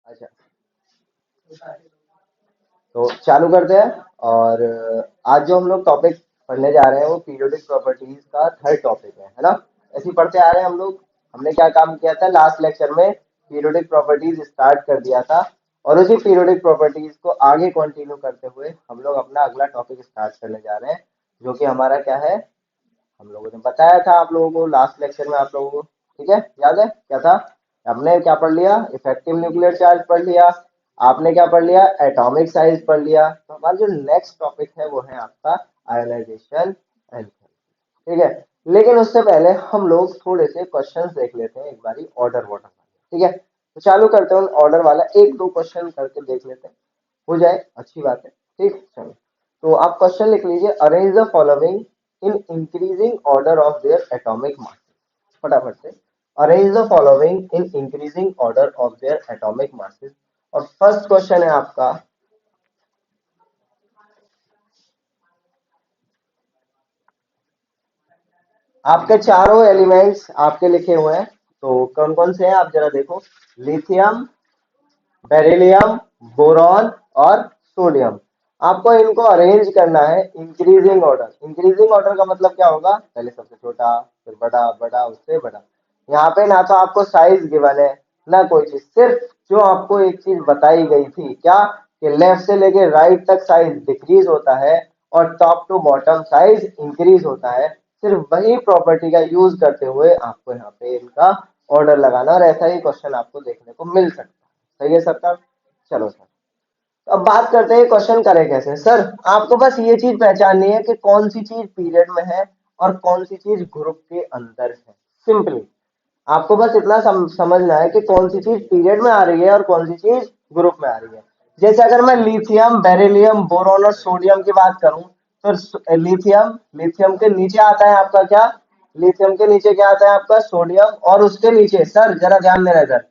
अच्छा, तो चालू करते हैं। और आज जो हम लोग टॉपिक पढ़ने जा रहे हैं वो पीरियोडिक प्रॉपर्टीज का थर्ड टॉपिक है ना। ऐसे ही पढ़ते आ रहे हैं हम लोग। हमने क्या काम किया था लास्ट लेक्चर में, पीरियोडिक प्रॉपर्टीज स्टार्ट कर दिया था, और उसी पीरियोडिक प्रॉपर्टीज को आगे कंटिन्यू करते हुए हम लोग अपना अगला टॉपिक स्टार्ट करने जा रहे हैं, जो कि हमारा क्या है, हम लोगों ने बताया था आप लोगों को लास्ट लेक्चर में, आप लोगों को ठीक है, याद है क्या था। हमने क्या पढ़ लिया, इफेक्टिव न्यूक्लियर चार्ज पढ़ लिया। आपने क्या पढ़ लिया, एटॉमिक साइज पढ़ लिया। तो हमारा जो नेक्स्ट टॉपिक है वो है आपका आयोनाइजेशन एंड, ठीक है। लेकिन उससे पहले हम लोग थोड़े से क्वेश्चंस देख लेते हैं एक बारी ऑर्डर वाटर, ठीक है। तो चालू करते हैं ऑर्डर वाला, एक दो क्वेश्चन करके देख लेते हैं, हो जाए अच्छी बात है, ठीक। चलो, तो आप क्वेश्चन लिख लीजिए, arrange the following in increasing order of their atomic mass. फटाफट से arrange the following in increasing order of their atomic masses. और फर्स्ट क्वेश्चन है आपका, आपके चारों एलिमेंट्स आपके लिखे हुए हैं, तो कौन कौन से हैं आप जरा देखो। लिथियम, बेरिलियम, बोरॉन और सोडियम। आपको इनको अरेंज करना है इंक्रीजिंग ऑर्डर। इंक्रीजिंग ऑर्डर का मतलब क्या होगा, पहले सबसे छोटा, फिर बड़ा, बड़ा उससे बड़ा। यहाँ पे ना तो आपको साइज गिवन है ना कोई चीज, सिर्फ जो आपको एक चीज बताई गई थी क्या, कि लेफ्ट से लेके राइट तक साइज डिक्रीज होता है और top to bottom size increase होता है। सिर्फ वही प्रॉपर्टी का यूज करते हुए आपको यहाँ पे इनका ऑर्डर लगाना, और ऐसा ही क्वेश्चन आपको देखने को मिल सकता है। सही है सबका, चलो सर। तो अब बात करते हैं क्वेश्चन करें कैसे। सर आपको बस ये चीज पहचाननी है कि कौन सी चीज पीरियड में है और कौन सी चीज ग्रुप के अंदर है, सिंपली। आपको बस इतना समझना है कि कौन सी चीज पीरियड में आ रही है और कौन सी चीज ग्रुप में आ रही है। जैसे अगर मैं लिथियम, बेरिलियम, बोरॉन और सोडियम की बात करूं, तो लिथियम, लिथियम के नीचे आता है आपका क्या, लिथियम के नीचे क्या आता है आपका सोडियम, और उसके नीचे सर जरा ध्यान देना इधर,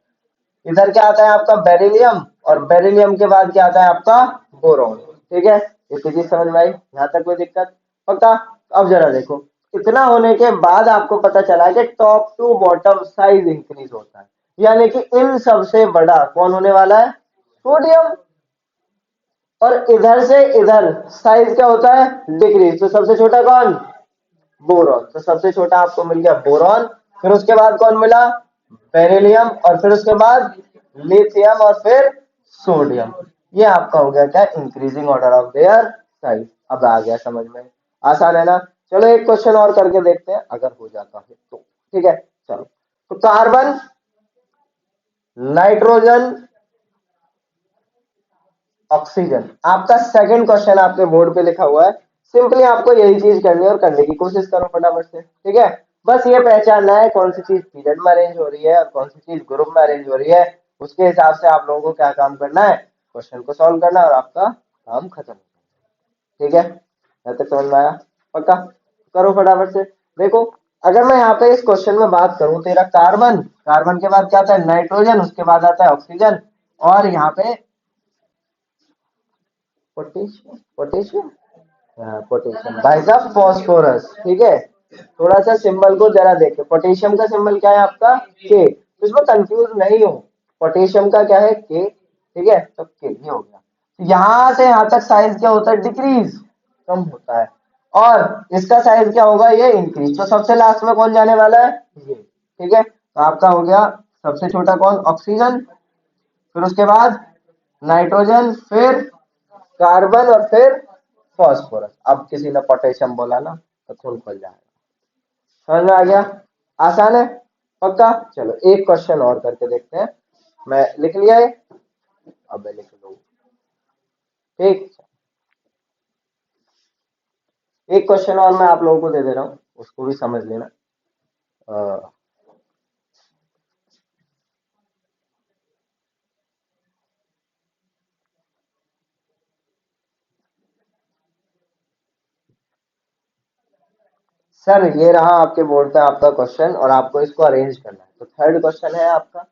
इधर क्या आता है आपका बेरिलियम, और बेरिलियम के बाद क्या आता है आपका बोरॉन, ठीक है। इतनी चीज समझ में आई, यहाँ तक कोई दिक्कत पक्का। अब जरा देखो, इतना होने के बाद आपको पता चला कि top to bottom size increase होता है, यानी कि इन सबसे बड़ा कौन होने वाला है, सोडियम। और इधर से इधर साइज क्या होता है, डिक्रीज। तो सबसे छोटा कौन, बोरॉन। तो सबसे छोटा आपको मिल गया बोरॉन, फिर उसके बाद कौन मिला, बेरिलियम, और फिर उसके बाद लिथियम, और फिर सोडियम। ये आपका हो गया क्या, increasing order of their size. अब आ गया समझ में, आसान है ना। चलो एक क्वेश्चन और करके देखते हैं, अगर हो जाता है तो, ठीक है। चलो, तो कार्बन, नाइट्रोजन, ऑक्सीजन, आपका सेकंड क्वेश्चन आपके बोर्ड पे लिखा हुआ है। सिंपली आपको यही चीज करनी है और करने की कोशिश करो फटाफट से, ठीक है। बस ये पहचानना है कौन सी चीज पीरियड में अरेंज हो रही है और कौन सी चीज ग्रुप में अरेंज हो रही है। उसके हिसाब से आप लोगों को क्या काम करना है, क्वेश्चन को सॉल्व करना, और आपका काम खत्म, ठीक है। यहाँ तक समझ में आया पक्का, करो फटाफट से। देखो, अगर मैं यहाँ पे इस क्वेश्चन में बात करूं, तेरा कार्बन, कार्बन के बाद क्या आता है नाइट्रोजन, उसके बाद आता है ऑक्सीजन, और यहाँ पे पोटेशियम, पोटेशियम, पोटेशियम भाई साहब फॉस्फोरस, ठीक है। थोड़ा सा सिंबल को जरा देखें, पोटेशियम का सिंबल क्या है आपका, के। तो इसमें कंफ्यूज नहीं हो, पोटेशियम का क्या है, के, ठीक है। तो के ये हो गया। यहां से यहां तक साइज क्या होता है, डिक्रीज, कम होता है। और इसका साइज क्या होगा, ये इंक्रीज। तो सबसे लास्ट में कौन जाने वाला है, ये, ठीक है। तो आपका हो गया सबसे छोटा कौन, ऑक्सीजन, फिर उसके बाद नाइट्रोजन, फिर कार्बन, और फिर फॉस्फोरस। अब किसी ने पोटेशियम बोला ना तो खून खुल जाएगा। समझ में आ गया, आसान है पक्का। चलो एक क्वेश्चन और करके देखते हैं, मैं लिख लिया है, अब मैं लिख लूँ, ठीक। एक क्वेश्चन और मैं आप लोगों को दे दे रहा हूँ, उसको भी समझ लेना। अ, सर ये रहा आपके बोर्ड पे आपका क्वेश्चन, और आपको इसको अरेंज करना है। तो थर्ड क्वेश्चन है आपका,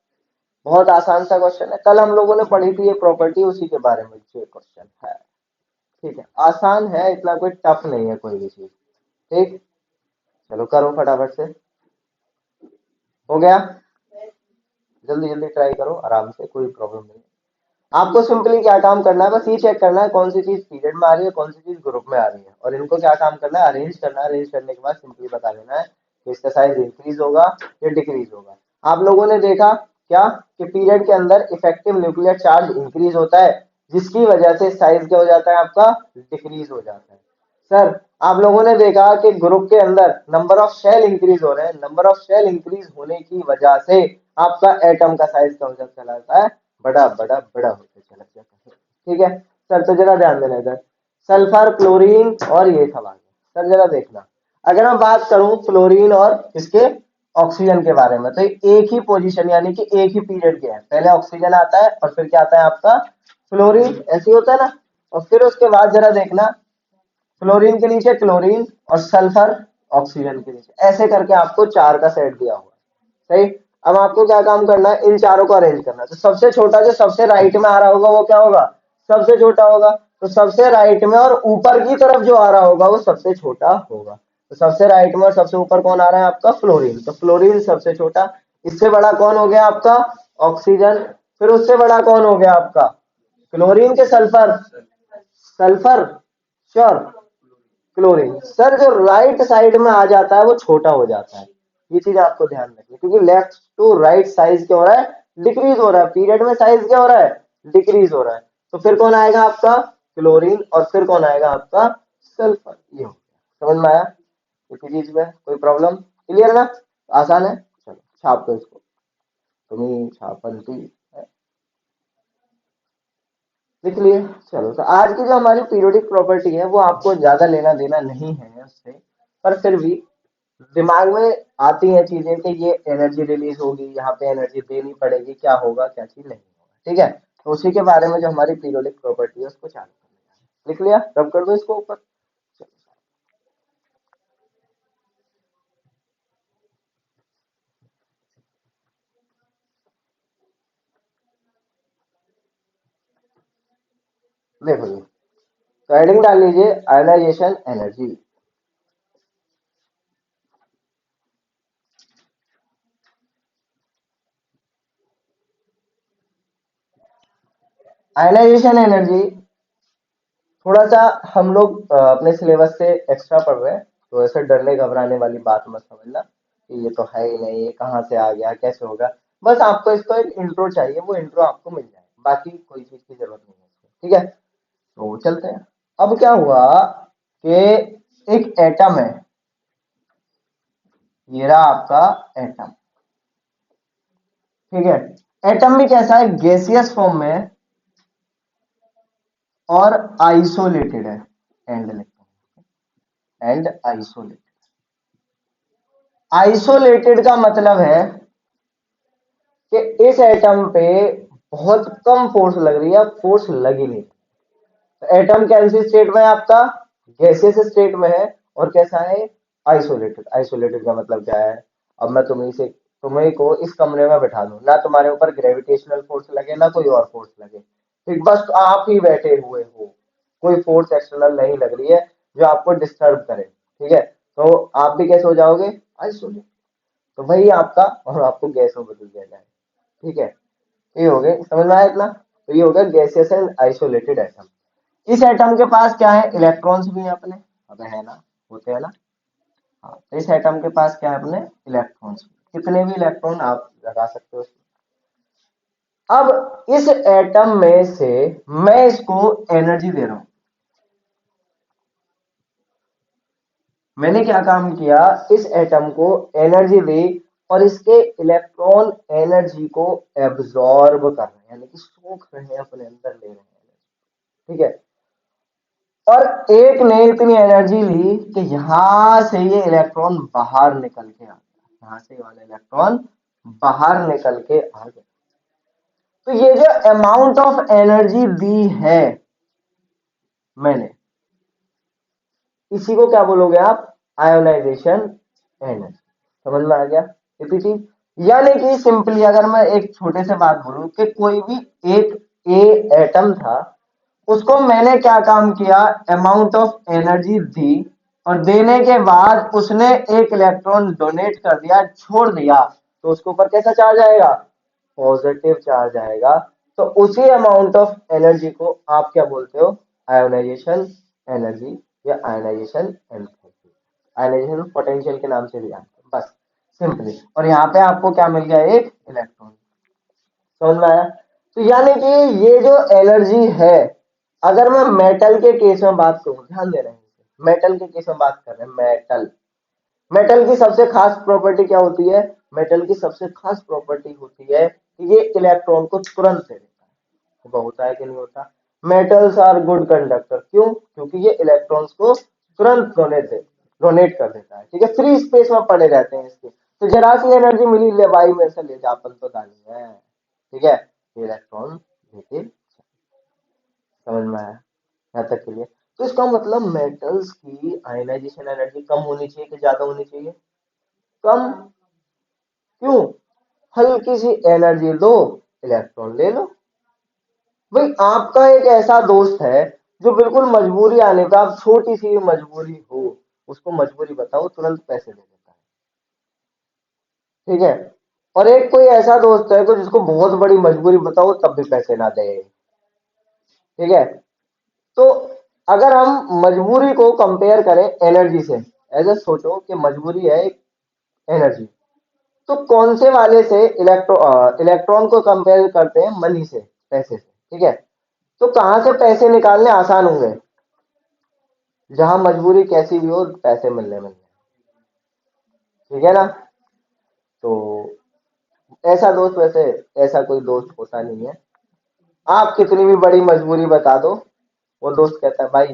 बहुत आसान सा क्वेश्चन है, कल हम लोगों ने पढ़ी थी ये प्रॉपर्टी, उसी के बारे में ये क्वेश्चन है, ठीक है। आसान है, इतना कोई टफ नहीं है कोई भी चीज, ठीक। चलो करो फटाफट से, हो गया, जल्दी जल्दी ट्राई करो, आराम से, कोई प्रॉब्लम नहीं। आपको सिंपली क्या काम करना है, बस ये चेक करना है कौन सी चीज पीरियड में आ रही है, कौन सी चीज ग्रुप में आ रही है, और इनको क्या काम करना है, अरेंज करना है। अरेंज करने के बाद सिंपली बता देना है कि इसका साइज इंक्रीज होगा या डिक्रीज होगा। आप लोगों ने देखा क्या कि पीरियड के अंदर इफेक्टिव न्यूक्लियर चार्ज इंक्रीज होता है, जिसकी वजह से साइज क्या हो जाता है आपका, डिक्रीज हो जाता है। सर आप लोगों ने देखा कि ग्रुप के अंदर नंबर ऑफ शेल इंक्रीज हो रहे हैं, नंबर ऑफ शेल इंक्रीज होने की वजह से आपका एटम का साइज क्या हो जाता चला जाता है, बड़ा बड़ा बड़ा होते चला जाता है। ठीक है सर, तो जरा ध्यान देना इधर, सल्फर क्लोरीन और ये सब आ गया। सर जरा देखना, अगर मैं बात करूं फ्लोरीन और इसके ऑक्सीजन के बारे में, तो एक ही पोजीशन यानी कि एक ही पीरियड के है, पहले ऑक्सीजन आता है और फिर क्या आता है आपका फ्लोरीन, ऐसे होता है ना। और फिर उसके बाद जरा देखना, क्लोरीन के नीचे क्लोरीन और सल्फर ऑक्सीजन के नीचे, ऐसे करके आपको चार का सेट दिया हुआ है। सही, अब आपको क्या काम करना है, इन चारों को अरेंज करना है। तो सबसे छोटा जो सबसे राइट में आ रहा होगा वो क्या होगा, सबसे छोटा होगा। तो सबसे राइट में और ऊपर की तरफ जो आ रहा होगा वो सबसे छोटा होगा। तो सबसे राइट में और सबसे ऊपर कौन आ रहा है आपका, फ्लोरीन। तो फ्लोरीन सबसे छोटा, इससे बड़ा कौन हो गया आपका, ऑक्सीजन। फिर उससे बड़ा कौन हो गया आपका, क्लोरीन के sulphur, sulphur sure, chlorine. Sir जो राइट साइड में आ जाता है वो छोटा हो जाता है, ये चीज आपको ध्यान रखनी, क्योंकि लेफ्ट टू राइट साइज क्या हो रहा है, डिक्रीज हो रहा है, पीरियड में साइज क्या हो रहा है, डिक्रीज हो रहा है। तो फिर कौन आएगा आपका, क्लोरीन, और फिर कौन आएगा आपका, सल्फर। ये हो गया, समझ में आया किसी चीज में कोई प्रॉब्लम, क्लियर ना, आसान है। चलो छाप दो इसको, तुम्हें छापंती लिख लिए। चलो तो आज की जो हमारी पीरियोडिक प्रॉपर्टी है वो आपको ज्यादा लेना देना नहीं है उससे, पर फिर भी दिमाग में आती हैं चीजें कि ये एनर्जी रिलीज होगी, यहाँ पे एनर्जी देनी पड़ेगी, क्या होगा क्या चीज नहीं होगा। ठीक है, तो उसी के बारे में जो हमारी पीरियोडिक प्रॉपर्टी है उसको चालू कर लिया, लिख लिया, रब कर दो इसको ऊपर। देखो जी, तो हेडिंग डाल लीजिए आयनाइजेशन एनर्जी। आयनाइजेशन एनर्जी थोड़ा सा हम लोग अपने सिलेबस से एक्स्ट्रा पढ़ रहे हैं, तो ऐसे डरने घबराने वाली बात मत समझना कि ये तो है ही नहीं, ये कहाँ से आ गया, कैसे होगा। बस आपको इसको एक इंट्रो चाहिए, वो इंट्रो आपको मिल जाए, बाकी कोई चीज की जरूरत नहीं है इसको। ठीक है, तो चलते हैं। अब क्या हुआ कि एक एटम है, ये रहा आपका एटम। ठीक है, एटम भी कैसा है, गैसियस फॉर्म में है और आइसोलेटेड है, एंड लिखते हैं, एंड आइसोलेटेड। आइसोलेटेड का मतलब है कि इस एटम पे बहुत कम फोर्स लग रही है, फोर्स लग ही नहीं। तो एटम कैसी स्टेट में है आपका, गैसियस स्टेट में है, और कैसा है, आइसोलेटेड। आइसोलेटेड का मतलब क्या है, अब मैं तुम्हें को इस कमरे में बैठा दूं, ना तुम्हारे ऊपर ग्रेविटेशनल फोर्स लगे ना कोई और फोर्स लगे, ठीक, बस आप ही बैठे हुए हो, कोई फोर्स एक्सटर्नल नहीं लग रही है जो आपको डिस्टर्ब करे। ठीक है, तो आप भी कैसे हो जाओगे, आइसोलेट। तो वही आपका, और आपको गैस में बदल दिया जाए। ठीक है, ये हो गया, समझ में आया इतना। तो ये हो गया गैसियस एंड आइसोलेटेड एटम। इस एटम के पास क्या है, इलेक्ट्रॉन्स भी है अपने, अब है ना, होते हैं ना। हाँ, तो इस एटम के पास क्या है अपने, इलेक्ट्रॉन्स, कितने भी इलेक्ट्रॉन आप लगा सकते हो उसमें। अब इस एटम में से मैं इसको एनर्जी दे रहा हूं। मैंने क्या काम किया, इस एटम को एनर्जी दी, और इसके इलेक्ट्रॉन एनर्जी को एब्जॉर्ब कर रहे हैं, यानी कि सोख रहे हैं, अपने अंदर ले रहे हैं। ठीक है, और एक ने इतनी एनर्जी ली कि यहां से ये इलेक्ट्रॉन बाहर निकल के आ गया, यहां से ये वाला इलेक्ट्रॉन बाहर निकल के आ गया। तो ये जो अमाउंट ऑफ एनर्जी दी है मैंने, इसी को क्या बोलोगे आप, आयोनाइजेशन एनर्जी। समझ में आ गया इतनी चीज। यानी कि सिंपली अगर मैं एक छोटे से बात बोलूं कि कोई भी एक ए एटम था, उसको मैंने क्या काम किया, अमाउंट ऑफ एनर्जी दी, और देने के बाद उसने एक इलेक्ट्रॉन डोनेट कर दिया, छोड़ दिया, तो उसके ऊपर कैसा चार्ज आएगा, पॉजिटिव चार्ज आएगा। तो उसी अमाउंट ऑफ एनर्जी को आप क्या बोलते हो, आयोनाइजेशन एनर्जी या आयोनाइजेशन एंथैल्पी, आयोनाइजेशन पोटेंशियल के नाम से भी जानते हैं, बस सिंपली। और यहाँ पे आपको क्या मिल गया, एक इलेक्ट्रॉन। समझ में आया? तो यानी कि ये जो एनर्जी है, अगर मैं मेटल के केस में बात करूं, ध्यान दे रहे हैं, मेटल के केस में बात कर रहे हैं, मेटल, मेटल की सबसे खास प्रॉपर्टी क्या होती है, मेटल की सबसे खास प्रॉपर्टी होती है कि ये इलेक्ट्रॉन को तुरंत दे देता है। वो होता है कि नहीं होता? मेटल्स आर गुड कंडक्टर, क्यों? क्योंकि ये इलेक्ट्रॉन्स को तुरंत डोनेट कर देता है, ठीक है, फ्री स्पेस में पड़े रहते हैं इसके। तो जरा सी एनर्जी मिली, ले भाई मेरे से ले जा, अपन तो दानी है, ठीक है, इलेक्ट्रॉन लेके। समझ में आया यहाँ तक के लिए? तो इसका मतलब मेटल्स की आयनाइजेशन एनर्जी कम होनी चाहिए कि ज्यादा होनी चाहिए? कम। क्यों? हल्की सी एनर्जी दो, इलेक्ट्रॉन ले लो। भाई आपका एक ऐसा दोस्त है जो बिल्कुल मजबूरी आने का, आप छोटी सी मजबूरी हो, उसको मजबूरी बताओ, तुरंत पैसे दे देता है, ठीक है। और एक कोई ऐसा दोस्त है तो जिसको बहुत बड़ी मजबूरी बताओ तब भी पैसे ना दे, ठीक है। तो अगर हम मजबूरी को कंपेयर करें एनर्जी से, ऐसे सोचो कि मजबूरी है एक एनर्जी, तो कौन से वाले से इलेक्ट्रॉन को कंपेयर करते हैं, मनी से, पैसे से, ठीक है। तो कहां से पैसे निकालने आसान होंगे, जहां मजबूरी कैसी भी हो पैसे मिलने मिलने, ठीक है ना। तो ऐसा दोस्त, वैसे ऐसा कोई दोस्त होता नहीं है, आप कितनी भी बड़ी मजबूरी बता दो, वो दोस्त कहता है भाई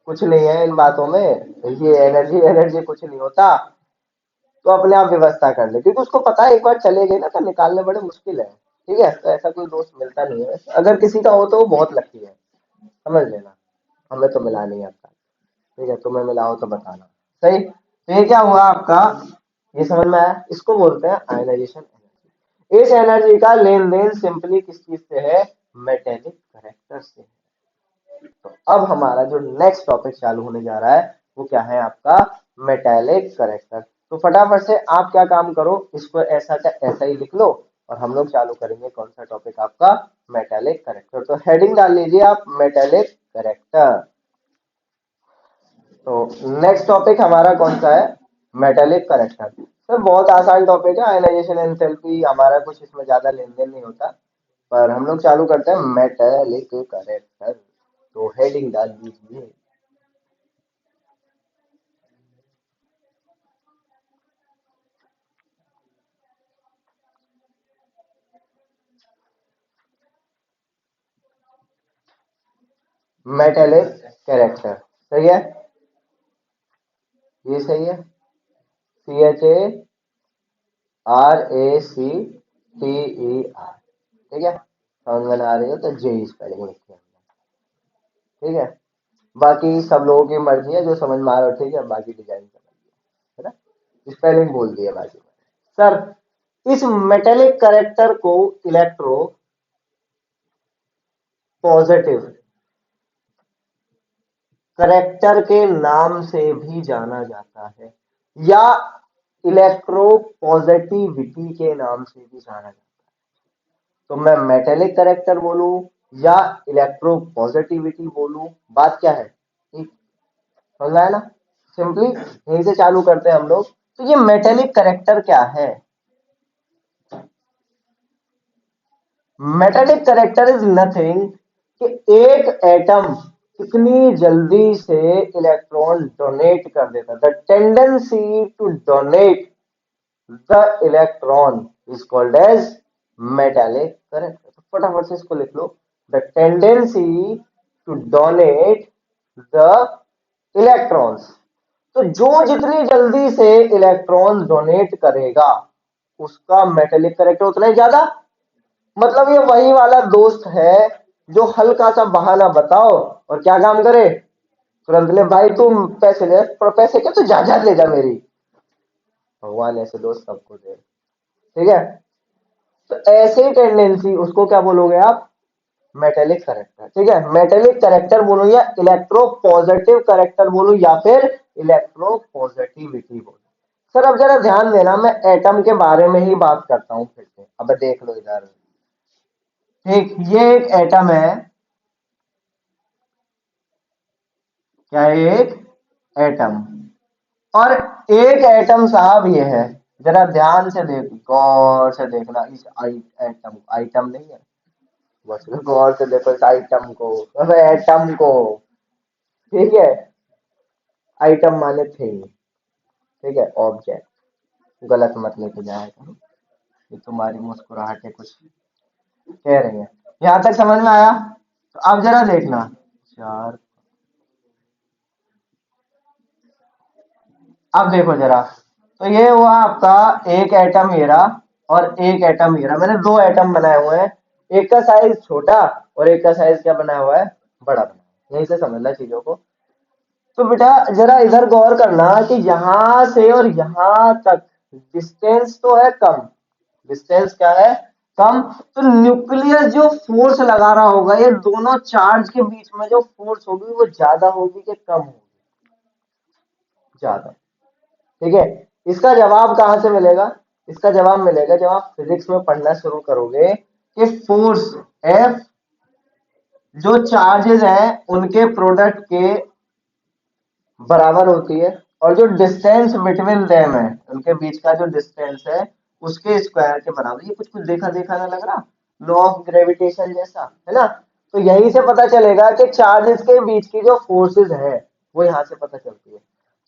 कुछ नहीं है इन बातों में, ये एनर्जी एनर्जी कुछ नहीं होता, तो अपने आप व्यवस्था कर ले, क्योंकि उसको पता है एक बार चले गए ना तो निकालने बड़े मुश्किल है, ठीक है। तो ऐसा कोई दोस्त मिलता नहीं है वैसे, अगर किसी का हो तो वो बहुत लकी है, समझ लेना। हमें तो मिला नहीं आपका, ठीक है, तुम्हें मिला हो तो बताना। सही, तो ये क्या हुआ आपका, ये समझ में आया? इसको बोलते हैं आयनाइजेशन एनर्जी। इस एनर्जी का लेन देन सिंपली किस चीज से है, मेटेलिक करेक्टर से। तो अब हमारा जो नेक्स्ट टॉपिक चालू होने जा रहा है वो क्या है आपका, मेटेलिक करेक्टर। तो फटाफट से आप क्या काम करो, इसको ऐसा का ऐसा ही लिख लो, और हम लोग चालू करेंगे कौन सा टॉपिक आपका, मेटेलिक करेक्टर। तो हेडिंग डाल लीजिए आप, मेटेलिक करेक्टर। तो नेक्स्ट टॉपिक हमारा कौन सा है, मेटेलिक करेक्टर। सर बहुत आसान टॉपिक है, आयनाइजेशन एंथैल्पी, हमारा कुछ इसमें ज्यादा लेन देन नहीं होता, पर हम लोग चालू करते हैं मेटेलिक करेक्टर। तो हेडिंग डाल दीजिए, मेटेलिक कैरेक्टर, सही है, ये सही है, CHARACTER, ठीक है। समझ में आ रही हो तो जे स्पेलिंग लिखिए, ठीक है। बाकी सब लोगों की मर्जी है, जो समझ में आ रहा हो ठीक है, बाकी डिजाइन समझिए, है ना, स्पेलिंग बोल दिए बाकी। सर इस मेटेलिक कैरेक्टर को इलेक्ट्रो पॉजिटिव करेक्टर के नाम से भी जाना जाता है, या इलेक्ट्रो पॉजिटिविटी के नाम से भी जाना जाता है। तो मैं मेटेलिक करेक्टर बोलूं या इलेक्ट्रो पॉजिटिविटी बोलूं, बात क्या है, ठीक समझ आया ना। सिंपली यहीं से चालू करते हैं हम लोग। तो ये मेटेलिक करेक्टर क्या है, मेटेलिक करेक्टर इज नथिंग कि एक एटम कितनी जल्दी से इलेक्ट्रॉन डोनेट कर देता, the tendency to donate the electron is called as metallic character. तो फटाफट से इसको लिख लो, the tendency to donate the electrons. तो जो जितनी जल्दी से इलेक्ट्रॉन डोनेट करेगा उसका मेटेलिक करेक्टर उतना ही ज्यादा। मतलब ये वही वाला दोस्त है जो हल्का सा बहाना बताओ और क्या काम करे, तुरंत ले भाई तुम पैसे ले, पर पैसे क्या, तू जा ले जा मेरी। भगवान ऐसे दोस्त सबको दे, ठीक है। तो ऐसे ही टेंडेंसी उसको क्या बोलोगे आप, मेटेलिक करेक्टर, ठीक है। मेटेलिक करेक्टर बोलो या इलेक्ट्रो पॉजिटिव करेक्टर बोलो या फिर इलेक्ट्रो पॉजिटिविटी बोलो। सर अब जरा ध्यान देना, मैं एटम के बारे में ही बात करता हूं फिर से, अब देख लो इधर, ठीक, ये एक एटम है। क्या है? एक एटम। और एक एटम साहब ये है, जरा ध्यान से देख, गौर से देखना इस एटम, आइटम नहीं है, बस गौर से देखो इस आइटम को, अबे एटम को। ठीक है, आइटम माने थिंग, ठीक है, ऑब्जेक्ट। गलत मत लेके जाया करो, ये तुम्हारी मुस्कुराहटें कुछ कह रही हैं। यहाँ तक समझ में आया? तो अब जरा देखना, चार, अब देखो जरा, तो ये हुआ आपका एक एटम मेरा और एक एटम मेरा, मैंने दो एटम बनाए हुए हैं, एक का साइज छोटा और एक का साइज क्या बनाया हुआ है, बड़ा बनाया है। यहीं से समझना चीजों को। तो बेटा जरा इधर गौर करना कि यहां से और यहां तक डिस्टेंस तो है कम, डिस्टेंस क्या है, कम। तो न्यूक्लियस जो फोर्स लगा रहा होगा, ये दोनों चार्ज के बीच में जो फोर्स होगी वो ज्यादा होगी कि कम होगी? ज्यादा। ठीक है, इसका जवाब कहां से मिलेगा? इसका जवाब मिलेगा जब आप फिजिक्स में पढ़ना शुरू करोगे कि फोर्स एफ जो चार्जेस हैं उनके प्रोडक्ट के बराबर होती है, और जो डिस्टेंस बिटवीन देम है, उनके बीच का जो डिस्टेंस है उसके स्क्वायर के बराबर। ये कुछ कुछ देखा देखा ना लग रहा, लॉ ऑफ ग्रेविटेशन जैसा है ना? तो यहीं से पता चलेगा कि चार्जेस के बीच की जो फोर्सेस है वो यहाँ से पता चलती है।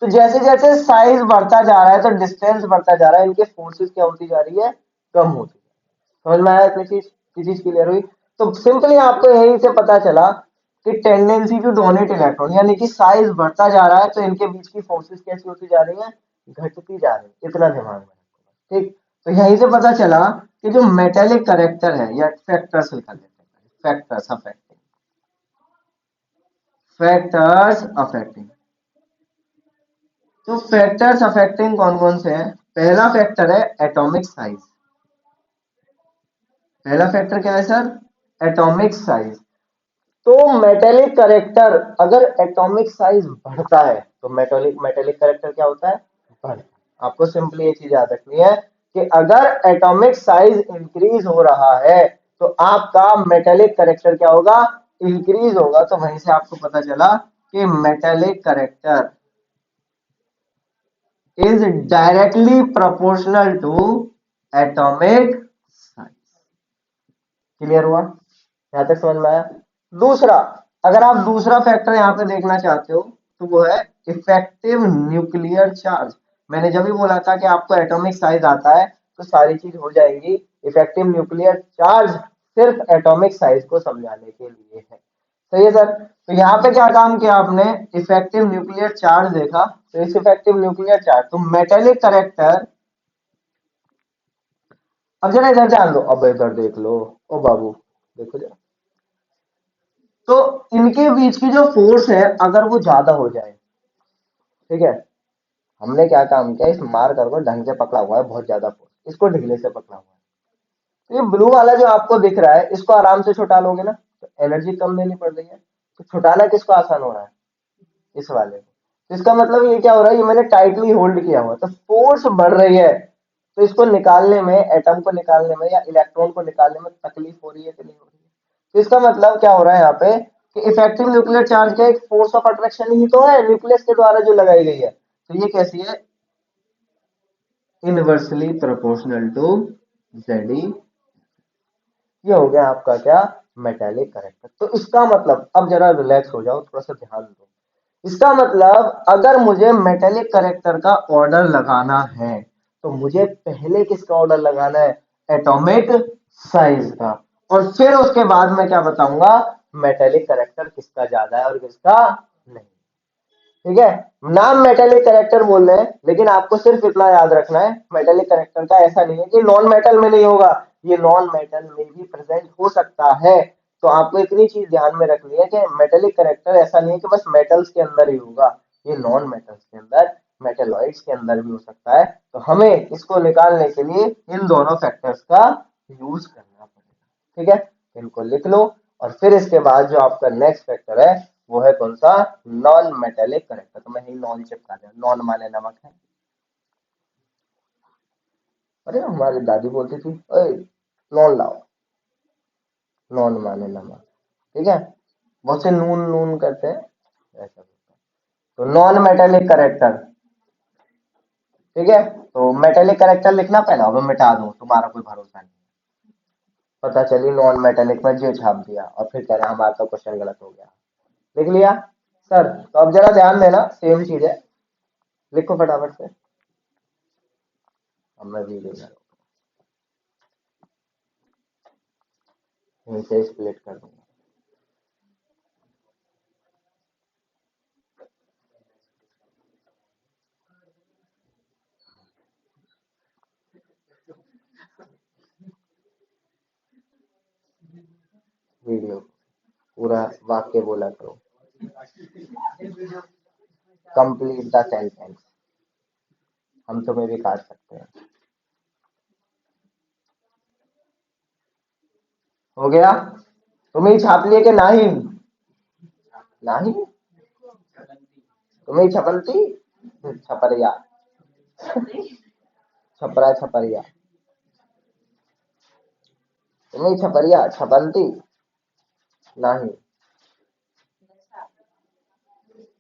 तो जैसे जैसे साइज बढ़ता जा रहा है तो डिस्टेंस बढ़ता जा रहा है, इनकी फोर्सेस क्या होती जा रही है, कम होती है। समझ में आया? इतनी चीज की चीज क्लियर हुई? तो सिंपली आपको यहीं से पता चला कि टेंडेंसी टू डोनेट इलेक्ट्रॉन, यानी कि साइज बढ़ता जा रहा है तो इनके बीच की फोर्सेस कैसी होती जा रही है, घटती जा रही है। इतना दिमाग में रखो। ठीक, तो यहीं से पता चला कि जो मेटेलिक करेक्टर है या फैक्टर्स लिखा जाता है, फैक्टर्स अफेक्टिंग, फैक्टर्स अफेक्टिंग। तो फैक्टर्स अफेक्टिंग कौन कौन से हैं? पहला फैक्टर है एटॉमिक साइज। पहला फैक्टर क्या है सर? Atomic size. तो मेटेलिक करेक्टर, अगर एटॉमिक साइज बढ़ता है तो मेटेलिक मेटेलिक करेक्टर क्या होता है, बढ़ता है। आपको सिंपली ये चीज याद रखनी है कि अगर एटॉमिक साइज इंक्रीज हो रहा है तो आपका मेटेलिक करेक्टर क्या होगा, इंक्रीज होगा। तो वहीं से आपको पता चला कि metallic character is directly proportional to atomic size. Clear हुआ? यहां तक समझ में आया? दूसरा, अगर आप दूसरा फैक्टर यहां पे देखना चाहते हो तो वो है इफेक्टिव न्यूक्लियर चार्ज। मैंने जब भी बोला था कि आपको एटॉमिक साइज आता है तो सारी चीज हो जाएगी। इफेक्टिव न्यूक्लियर चार्ज सिर्फ एटॉमिक साइज को समझाने के लिए है। सही है सर? तो यहाँ पे क्या काम किया आपने, इफेक्टिव न्यूक्लियर चार्ज देखा, तो इस इफेक्टिव न्यूक्लियर चार्ज, तो मेटेलिक करेक्टर। अब जरा इधर ध्यान दो, अब इधर देख लो, ओ बाबू देखो जरा। तो इनके बीच की जो फोर्स है अगर वो ज्यादा हो जाए, ठीक है, हमने क्या काम किया, इस मार्कर को ढंग से पकड़ा हुआ है, बहुत ज्यादा फोर्स, इसको ढीले से पकड़ा हुआ है। तो ये ब्लू वाला जो आपको दिख रहा है इसको आराम से छुटा लोगे ना, तो एनर्जी कम देनी पड़ रही है। तो छुटाना किसको आसान हो रहा है, इस वाले को। तो इसका मतलब ये क्या हो रहा है, ये मैंने टाइटली होल्ड किया हुआ है, तो फोर्स बढ़ रही है। तो इसको निकालने में, एटम को निकालने में या इलेक्ट्रॉन को निकालने में तकलीफ हो रही है कि नहीं हो रही है? तो इसका मतलब क्या हो रहा है यहाँ पे कि इफेक्टिव न्यूक्लियर चार्ज का एक फोर्स ऑफ अट्रैक्शन ही तो है न्यूक्लियस के द्वारा जो लगाई गई है। तो ये कैसी है, इनवर्सली प्रोपोर्शनल टू जेडी। ये हो गया आपका क्या, मेटेलिक करेक्टर। तो इसका मतलब, अब जरा रिलैक्स हो जाओ, थोड़ा सा ध्यान दो। इसका मतलब अगर मुझे मेटेलिक करेक्टर का ऑर्डर लगाना है तो मुझे पहले किसका ऑर्डर लगाना है, एटॉमिक साइज का। और फिर उसके बाद मैं क्या बताऊंगा, मेटेलिक करेक्टर किसका ज्यादा है और किसका नहीं। ठीक है, नाम मेटेलिक करेक्टर बोल रहे हैं, लेकिन आपको सिर्फ इतना याद रखना है, मेटेलिक करेक्टर का ऐसा नहीं है कि नॉन मेटल में नहीं होगा, ये नॉन मेटल में भी प्रेजेंट हो सकता है। तो आपको इतनी चीज ध्यान में रखनी है कि मेटेलिक करेक्टर ऐसा नहीं है कि बस मेटल्स के अंदर ही होगा, ये नॉन मेटल्स के अंदर, मेटेलॉइड्स के अंदर भी हो सकता है। तो हमें इसको निकालने के लिए इन दोनों फैक्टर्स का यूज करना पड़ेगा। ठीक है, इनको लिख लो। और फिर इसके बाद जो आपका नेक्स्ट फैक्टर है वो है कौन सा, नॉन मेटेलिक करेक्टर। तो मैं ही नॉन चिपका दिया, नॉन माने नमक है। अरे हमारी दादी बोलती थी, ओए नॉन लाओ, नॉन माने नमक, ठीक है। बहुत से नून नून करते हैं, ऐसा होता है। तो नॉन मेटेलिक करेक्टर, ठीक है। तो मेटेलिक करेक्टर लिखना पहला, अब मैं मिटा दूं, तुम्हारा कोई भरोसा नहीं। पता चली नॉन मेटेलिक में जे छाप दिया और फिर कह रहे हमारा तो क्वेश्चन गलत हो गया। लिख लिया सर? तो अब जरा ध्यान देना, सेम चीज है, लिखो फटाफट से। अब मैं वीडियो यहीं से स्प्लिट कर दूंगा। वीडियो पूरा वाक्य बोला करो, कंप्लीट द सेंटेंस। हम तुम्हें भी काट सकते हैं। हो गया? तुम्हें छाप लिए कि नहीं? नहीं तुम्हें छपलती, छपरिया, छपरा छपरिया, तुम्हें छपरिया छपलती नहीं।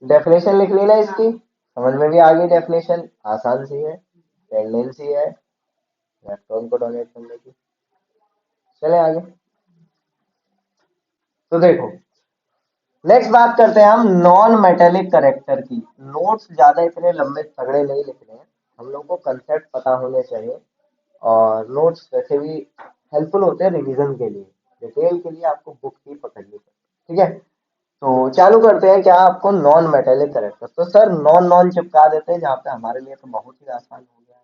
डेफिनेशन लिख ली ना इसकी? समझ में भी आ गई डेफिनेशन, आसान सी है, टेंडेंसी है इलेक्ट्रॉन को डोनेट करने की। चले आगे। तो देखो, नेक्स्ट बात करते हैं हम नॉन मेटेलिक करेक्टर की। नोट्स ज्यादा इतने लंबे तगड़े नहीं लिखने हैं, हम लोग को कंसेप्ट पता होने चाहिए। और नोट्स वैसे भी हेल्पफुल होते हैं रिवीजन के लिए, डिटेल के लिए आपको बुक ही पकड़नी पड़ती, ठीक है। तो चालू करते हैं, क्या आपको नॉन मेटेलिक करेक्टर, तो सर नॉन नॉन चिपका देते हैं जहाँ पे हमारे लिए तो बहुत ही आसान हो गया है,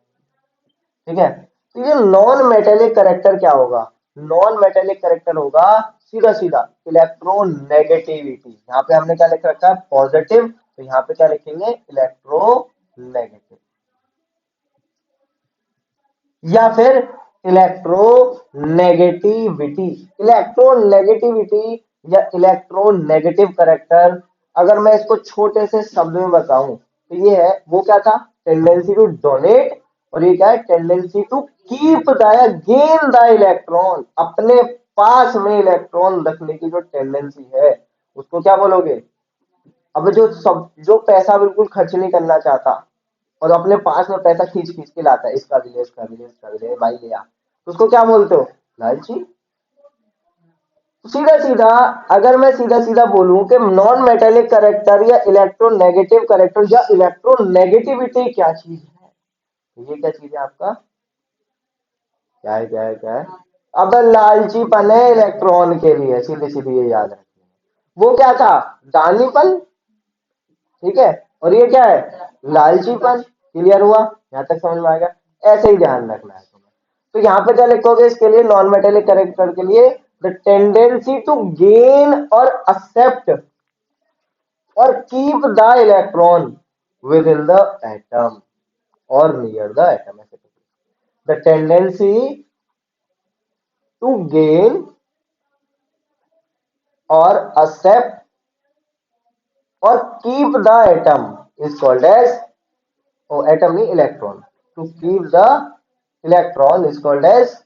ठीक है। तो ये नॉन मेटेलिक करेक्टर क्या होगा? नॉन मेटेलिक करेक्टर होगा सीधा सीधा इलेक्ट्रोनेगेटिविटी। यहाँ पे हमने क्या लिख रखा है? पॉजिटिव, तो यहाँ पे क्या लिखेंगे? इलेक्ट्रोनेगेटिव, या फिर इलेक्ट्रोनेगेटिविटी। इलेक्ट्रोनेगेटिविटी या इलेक्ट्रोनेगेटिव करेक्टर, अगर मैं इसको छोटे से शब्द में बताऊं तो ये है, वो क्या था? टेंडेंसी टू डोनेट, और ये क्या है? टेंडेंसी टू कीप द या गेन द इलेक्ट्रॉन। अपने पास में इलेक्ट्रॉन रखने की जो टेंडेंसी है उसको क्या बोलोगे? अब जो पैसा बिल्कुल खर्च नहीं करना चाहता और अपने पास में पैसा खींच खींच के लाता है, इसका भी ले, इसका भी ले, इसका भी ले, भाई लिया, तो उसको क्या बोलते हो? लालची। सीधा सीधा, अगर मैं सीधा सीधा बोलूं कि नॉन मेटेलिक करेक्टर या इलेक्ट्रोनेगेटिव करेक्टर या इलेक्ट्रोनेगेटिविटी क्या चीज है, तो ये क्या चीज है आपका? क्या है, क्या है, क्या है? अब लालचीपन है इलेक्ट्रॉन के लिए, सीधे सीधे ये याद रखिए। वो क्या था? दानीपन, ठीक है। और ये क्या है? लालचीपन। क्लियर हुआ? यहां तक समझ में आएगा? ऐसे ही ध्यान रखना है तुम्हें। तो यहाँ पे क्या लिखोगे इसके लिए? नॉन मेटेलिक कैरेक्टर के लिए, the tendency to gain or accept or keep the electron within the atom or near the atom. The tendency to gain or accept or keep the atom is called as, oh atom नहीं, electron, to keep the electron is called as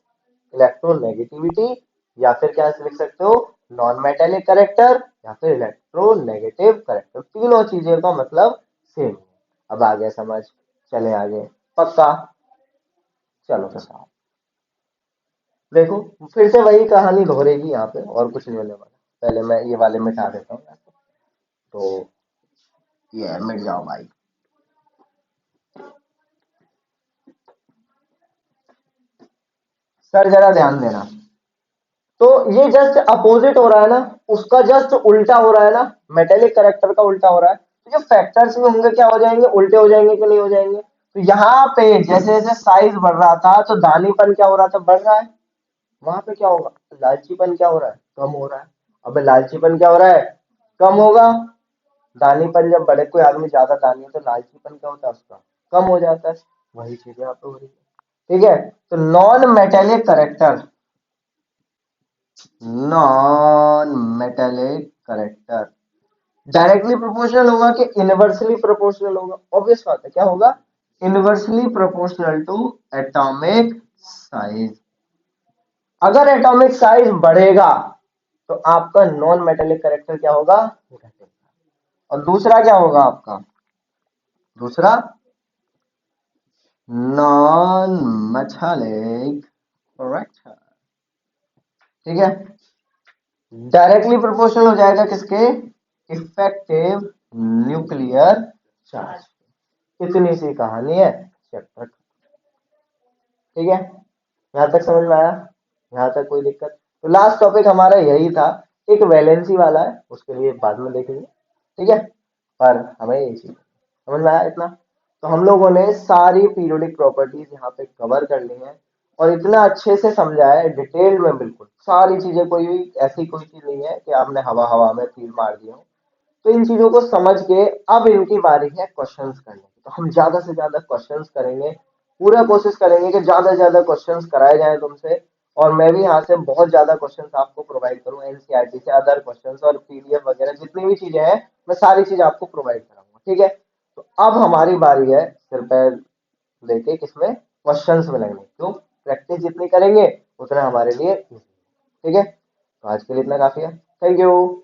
electronegativity, या फिर क्या लिख सकते हो? Non metallic character या फिर electronegative character. तीनों चीजें का मतलब सेम है। अब आ गया समझ? चले आगे, पक्का? चलो तो साहब, देखो फिर से वही कहानी दोहरेगी यहाँ पे, और कुछ नहीं होने वाला। पहले मैं ये वाले मिटा देता हूँ, तो ये मिट जाओ भाई। सर जरा ध्यान देना, तो ये जस्ट अपोजिट हो रहा है ना, उसका जस्ट उल्टा हो रहा है ना, मेटेलिक करेक्टर का उल्टा हो रहा है। तो जो फैक्टर्स भी होंगे क्या हो जाएंगे? उल्टे हो जाएंगे कि नहीं हो जाएंगे? तो यहाँ पे जैसे जैसे साइज बढ़ रहा था तो दानीपन क्या हो रहा था? बढ़ रहा है। वहां पे क्या होगा? लालचीपन क्या हो रहा है? कम हो रहा है। अबे लालचीपन क्या हो रहा है? कम होगा। दानीपन जब बढ़े, कोई आदमी ज्यादा दानी है तो लालचीपन क्या होता है उसका? कम हो जाता है। वही चीज यहाँ पे हो रही है, ठीक है। तो non metallic character, non metallic character directly proportional होगा कि इनवर्सली प्रोपोर्शनल होगा? ऑब्वियस बात है, क्या होगा? Inversely proportional to atomic size. अगर एटॉमिक साइज बढ़ेगा तो आपका नॉन मेटेलिक करेक्टर क्या होगा, घटेगा। और दूसरा क्या होगा आपका, दूसरा नॉन मेटेलिक करेक्टर, ठीक है, डायरेक्टली प्रोपोर्शनल हो जाएगा किसके, इफेक्टिव न्यूक्लियर चार्ज। इतनी सी कहानी है चैप्टर, ठीक है, यहां तक समझ में आया, यहां तक कोई दिक्कत। तो लास्ट टॉपिक हमारा यही था, एक वैलेंसी वाला है, उसके लिए बाद में देखेंगे, ठीक है, पर हमें ये चीज समझ में आया इतना। तो हम लोगों ने सारी पीरियोडिक प्रॉपर्टीज यहाँ पे कवर कर ली है, और इतना अच्छे से समझाया है डिटेल में, बिल्कुल सारी चीजें, कोई भी ऐसी कोई चीज नहीं है कि आपने हवा हवा में तीर मार दिया हो। तो इन चीजों को समझ के अब इनकी बारी है क्वेश्चंस करने की। तो हम ज्यादा से ज्यादा क्वेश्चंस करेंगे, पूरा कोशिश करेंगे कि ज्यादा से ज्यादा क्वेश्चंस कराए जाएं तुमसे, और मैं भी यहाँ से बहुत ज्यादा क्वेश्चंस आपको प्रोवाइड करूँ एनसीईआरटी से, अदर क्वेश्चंस और पीडीएफ वगैरह जितनी भी चीजें हैं, मैं सारी चीज आपको प्रोवाइड कराऊंगा, ठीक है। तो अब हमारी बारी है सिर पैर लेके किसमें, क्वेश्चंस में लगने, क्यों, प्रैक्टिस जितनी करेंगे उतना हमारे लिए easy है, ठीक है। तो आज के लिए इतना काफी है, थैंक यू।